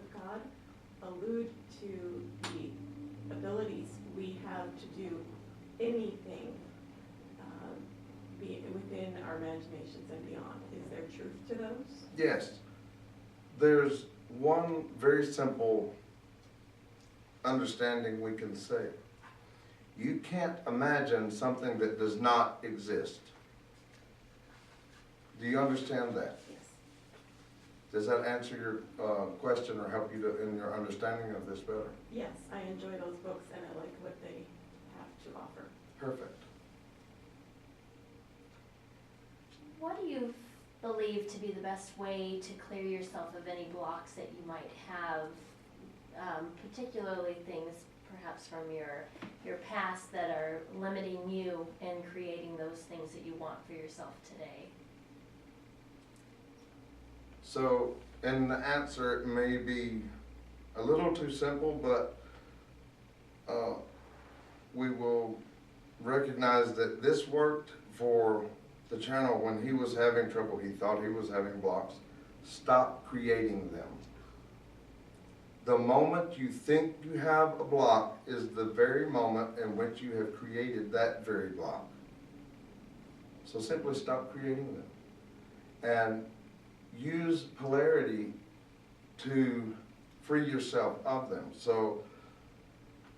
with God allude to the abilities we have to do anything be within our imaginations and beyond. Is there truth to those? Yes. There's one very simple understanding we can say. You can't imagine something that does not exist. Do you understand that? Yes. Does that answer your question or help you in your understanding of this better? Yes, I enjoy those books and I like what they have to offer. Perfect. What do you believe to be the best way to clear yourself of any blocks that you might have, particularly things perhaps from your past that are limiting you in creating those things that you want for yourself today? So, in the answer, it may be a little too simple, but we will recognize that this worked for the channel when he was having trouble. He thought he was having blocks. Stop creating them. The moment you think you have a block is the very moment in which you have created that very block. So simply stop creating them. And use polarity to free yourself of them. So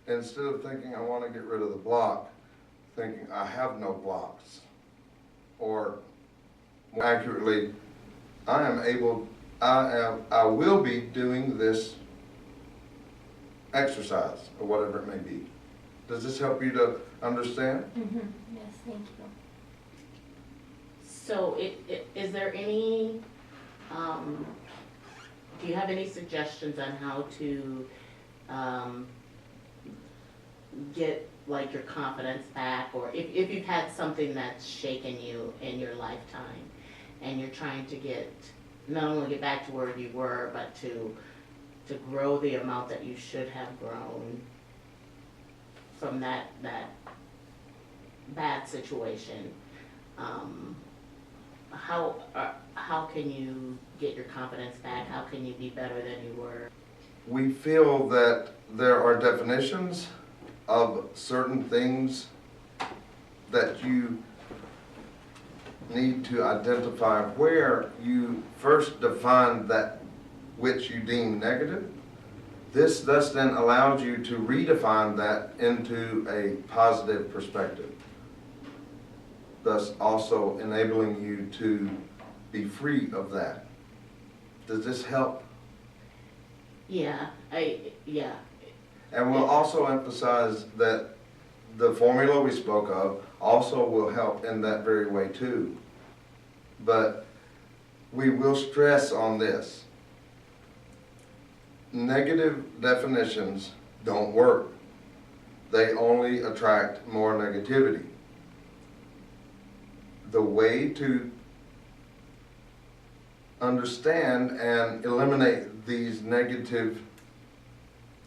instead of thinking I want to get rid of the block, thinking I have no blocks. Or more accurately, I will be doing this exercise or whatever it may be. Does this help you to understand? Mm-hmm. Yes, thank you. So is there any, do you have any suggestions on how to get like your confidence back, or if you've had something that's shaken you in your lifetime and you're trying to not only get back to where you were, but to grow the amount that you should have grown from that bad situation, how can you get your confidence back? How can you be better than you were? We feel that there are definitions of certain things that you need to identify where you first define that which you deem negative. This thus then allows you to redefine that into a positive perspective, thus also enabling you to be free of that. Does this help? Yeah, yeah. And we'll also emphasize that the formula we spoke of also will help in that very way too. But we will stress on this. Negative definitions don't work. They only attract more negativity. The way to understand and eliminate these negative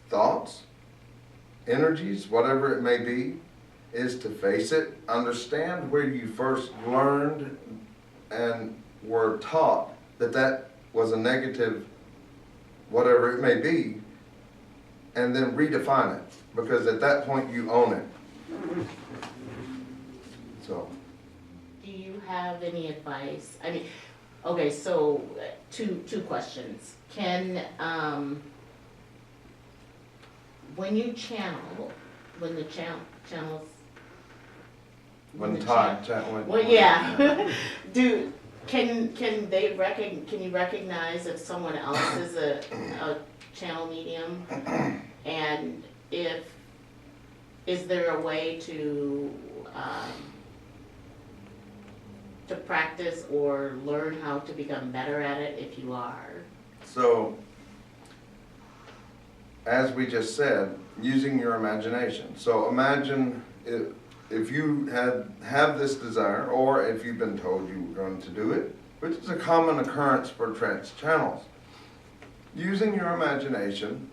thoughts, energies, whatever it may be, is to face it, understand where you first learned and were taught that that was a negative, whatever it may be, and then redefine it, because at that point you own it. So. Do you have any advice? I mean, okay, so two questions. Can, when you channel, when the channels, well, yeah. Can you recognize if someone else is a channel medium, and is there a way to practice or learn how to become better at it if you are? So, as we just said, using your imagination. So imagine if you have this desire, or if you've been told you were going to do it, which is a common occurrence for trance channels. Using your imagination,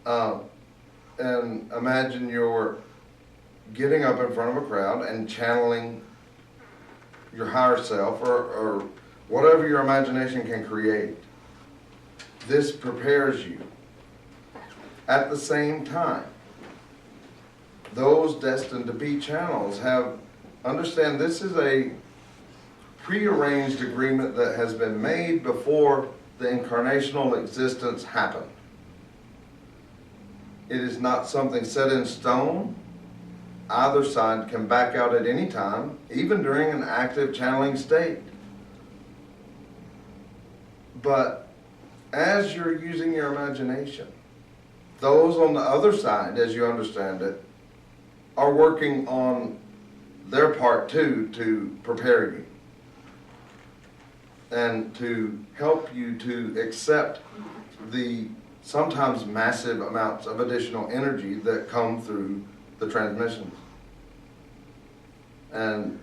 and imagine you're getting up in front of a crowd and channeling your higher self, or whatever your imagination can create. this prepares you. At the same time, those destined to be channels understand this is a prearranged agreement that has been made before the incarnational existence happened. It is not something set in stone. Either side can back out at any time, even during an active channeling state. But as you're using your imagination, those on the other side, as you understand it, are working on their part too to prepare you and to help you to accept the sometimes massive amounts of additional energy that come through the transmissions. And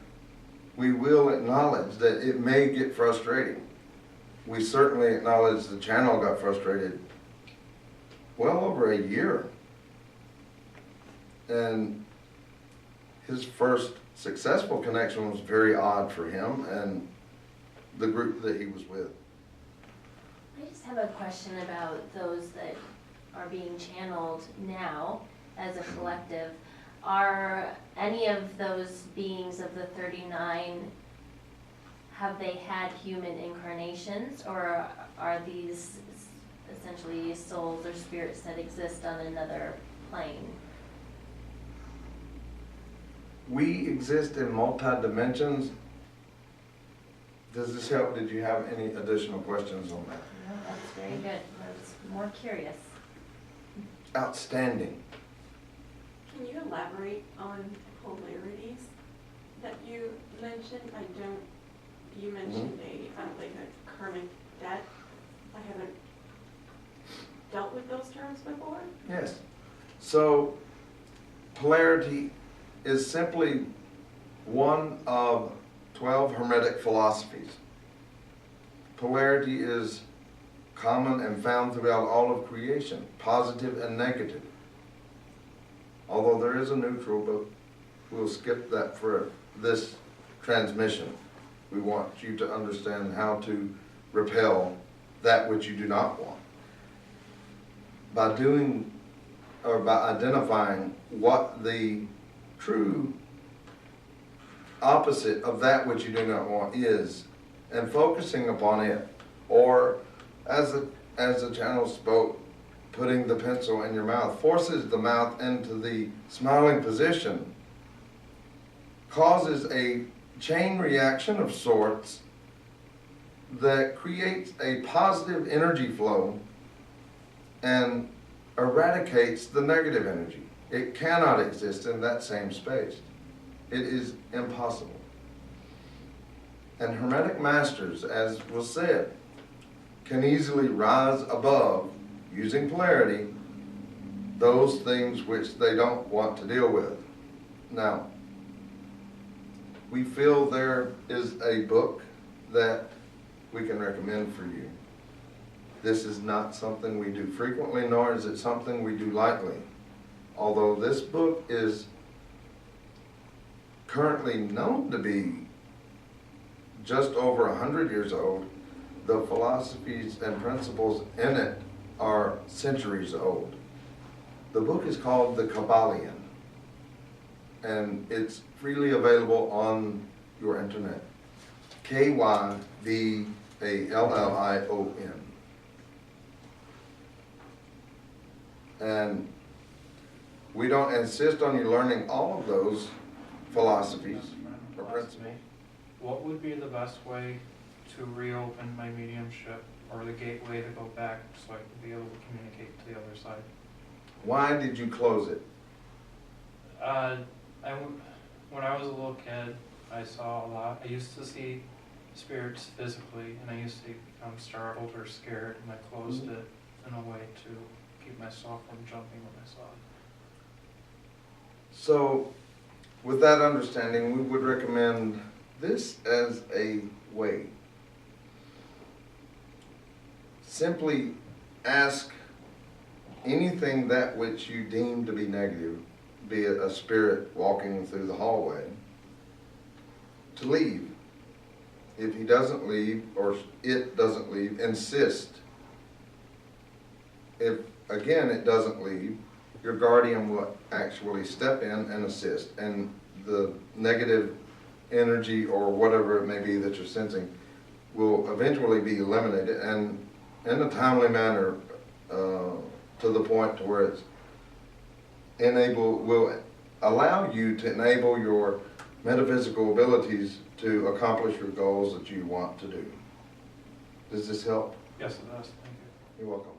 we will acknowledge that it may get frustrating. We certainly acknowledge the channel got frustrated well over a year. And his first successful connection was very odd for him and the group that he was with. I just have a question about those that are being channeled now as a collective. Are any of those beings of the 39, have they had human incarnations, or are these essentially souls or spirits that exist on another plane? We exist in multi-dimensions. Does this help? Did you have any additional questions on that? No, that's very good. I was more curious. Outstanding. Can you elaborate on polarities that you mentioned? You mentioned like a karmic debt. I haven't dealt with those terms before. Yes. So polarity is simply one of 12 Hermetic philosophies. Polarity is common and found throughout all of creation, positive and negative. Although there is a neutral, but we'll skip that for this transmission. We want you to understand how to repel that which you do not want. By doing, or by identifying what the true opposite of that which you do not want is, and focusing upon it, or as the channel spoke, putting the pencil in your mouth, forces the mouth into the smiling position, causes a chain reaction of sorts that creates a positive energy flow and eradicates the negative energy. It cannot exist in that same space. It is impossible. And Hermetic masters, as was said, can easily rise above, using polarity, those things which they don't want to deal with. Now, we feel there is a book that we can recommend for you. This is not something we do frequently, nor is it something we do lightly. Although this book is currently known to be just over 100 years old, the philosophies and principles in it are centuries old. The book is called The Kabbalion, and it's freely available on your internet. Kybalion. And we don't insist on you learning all of those philosophies or principles. What would be the best way to reopen my mediumship, or the gateway to go back so I could be able to communicate to the other side? Why did you close it? When I was a little kid, I saw a lot. I used to see spirits physically, and I used to become startled or scared, and I closed it in a way to keep myself from jumping when I saw it. So, with that understanding, we would recommend this as a way. Simply ask anything that which you deem to be negative, be it a spirit walking through the hallway, to leave. If he doesn't leave, or it doesn't leave, insist if, again, it doesn't leave, your guardian will actually step in and assist, and the negative energy or whatever it may be that you're sensing will eventually be eliminated, and in a timely manner, to the point to where it's will allow you to enable your metaphysical abilities to accomplish your goals that you want to do. Does this help? Yes, it does, thank you. You're welcome.